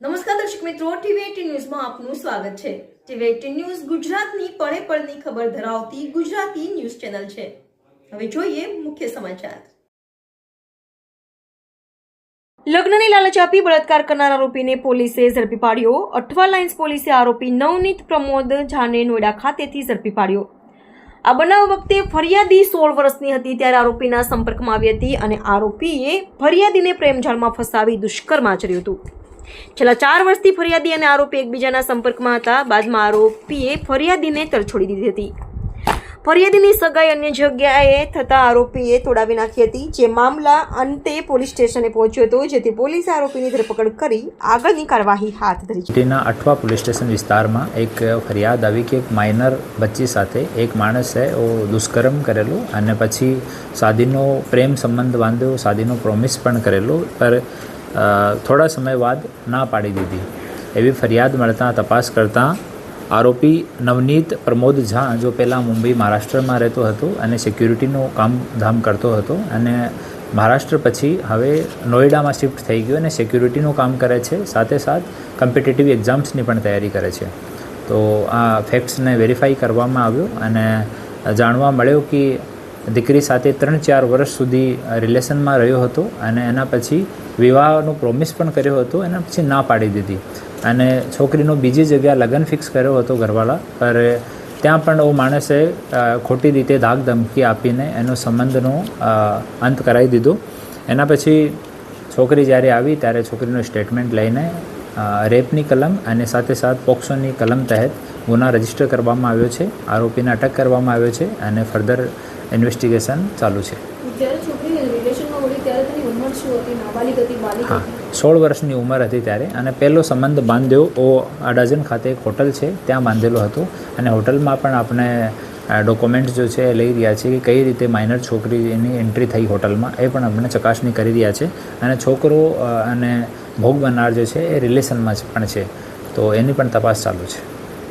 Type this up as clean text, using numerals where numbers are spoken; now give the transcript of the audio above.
નમસ્કાર દર્શક મિત્રો, ટીવી18 ન્યૂઝમાં આપનું સ્વાગત છે। ટીવી18 ન્યૂઝ ગુજરાતની પળે પળની ખબર ધરાવતી ગુજરાતી ન્યૂઝ ચેનલ છે। હવે જોઈએ મુખ્ય સમાચાર। લગ્નની લાલચ આપી બળાત્કાર કરનાર આરોપીને પોલીસે ઝડપી પાડ્યો। અઠવા લાઇન્સ પોલીસે આરોપી નવનીત પ્રમોદ ઝાને નોઈડા ખાતેથી ઝડપી પાડ્યો। આ બનાવ વખતે ફરિયાદી 16 વર્ષની હતી ત્યારે આરોપીના સંપર્કમાં આવી હતી અને આરોપીએ ફરિયાદીને પ્રેમજાળમાં ફસાવી દુષ્કર્મ આચર્યું હતું। છેલ્લા 4 વર્ષથી ફરિયાદી અને આરોપી એકબીજાના સંપર્કમાં હતા। બાદમાં આરોપીએ ફરિયાદીને તરછોડી દીધી હતી। ફરિયાદીની સગાઈ અન્ય જગ્યાએ થતા આરોપીએ તોડાવી નાખી હતી, જે મામલા અંતે પોલીસ સ્ટેશને પહોંચ્યો હતો, જેથી પોલીસે આરોપીની ધરપકડ કરી આગળની કાર્યવાહી હાથ ધરી છે। સિટીના અઠવા પોલીસ સ્ટેશન વિસ્તારમાં એક ફરિયાદ આવી કે એક માઇનર બચ્ચી સાથે એક માણસે દુષ્કર્મ કરેલું અને પછી શાદીનો પ્રેમ સંબંધ બાંધ્યો, શાદીનો પ્રોમિસ પણ કરેલું, પર થોડા સમય બાદ ના પાડી દીધી। એવી ફરિયાદ મળતા તપાસ કરતાં આરોપી નવનીત પ્રમોદ ઝા, જો પહેલાં મુંબઈ મહારાષ્ટ્રમાં રહેતો હતો અને સિક્યુરિટીનું કામ ધામ કરતો હતો અને મહારાષ્ટ્ર પછી હવે નોઈડામાં શિફ્ટ થઈ ગયો અને સિક્યુરિટીનું કામ કરે છે, સાથે સાથ કોમ્પિટિટિવ એક્ઝામ્સની પણ તૈયારી કરે છે। તો આ ફેક્ટ્સને વેરીફાઈ કરવામાં આવ્યો અને જાણવા મળ્યો કે દીકરી સાથે 3-4 વર્ષ સુધી રિલેશનમાં રહ્યો હતો અને એના પછી વિવાહનો પ્રોમિસ પણ કર્યો હતો, એના પછી ના પાડી દીધી અને છોકરીનો બીજી જગ્યા લગ્ન ફિક્સ કર્યો હતો ઘરવાળા, પર ત્યાં પણ એ માણસે ખોટી રીતે ધાક ધમકી આપીને એનો સંબંધનો અંત કરાવી દીધો। એના પછી છોકરી જ્યારે આવી ત્યારે છોકરીનું સ્ટેટમેન્ટ લઈને રેપની કલમ અને સાથે સાથ પોક્સોની કલમ તહેત ગુના રજીસ્ટર કરવામાં આવ્યો છે। આરોપીને અટક કરવામાં આવ્યો છે અને ફર્ધર ઇન્વેસ્ટિગેશન ચાલુ છે। હા, 16 વર્ષની ઉંમર હતી ત્યારે અને પહેલો સંબંધ બાંધ્યો અડાજણ ખાતે એક હોટલ છે ત્યાં બાંધેલો હતો અને હોટલમાં પણ આપણે ડોક્યુમેન્ટ્સ જો છે એ લઈ રહ્યા છીએ કે કઈ રીતે માઇનર છોકરીની એન્ટ્રી થઈ હોટલમાં, એ પણ આપણે ચકાસણી કરી રહ્યા છે અને છોકરો અને ભોગ બનનાર જે છે એ રિલેશનમાં પણ છે, તો એની પણ તપાસ ચાલુ છે।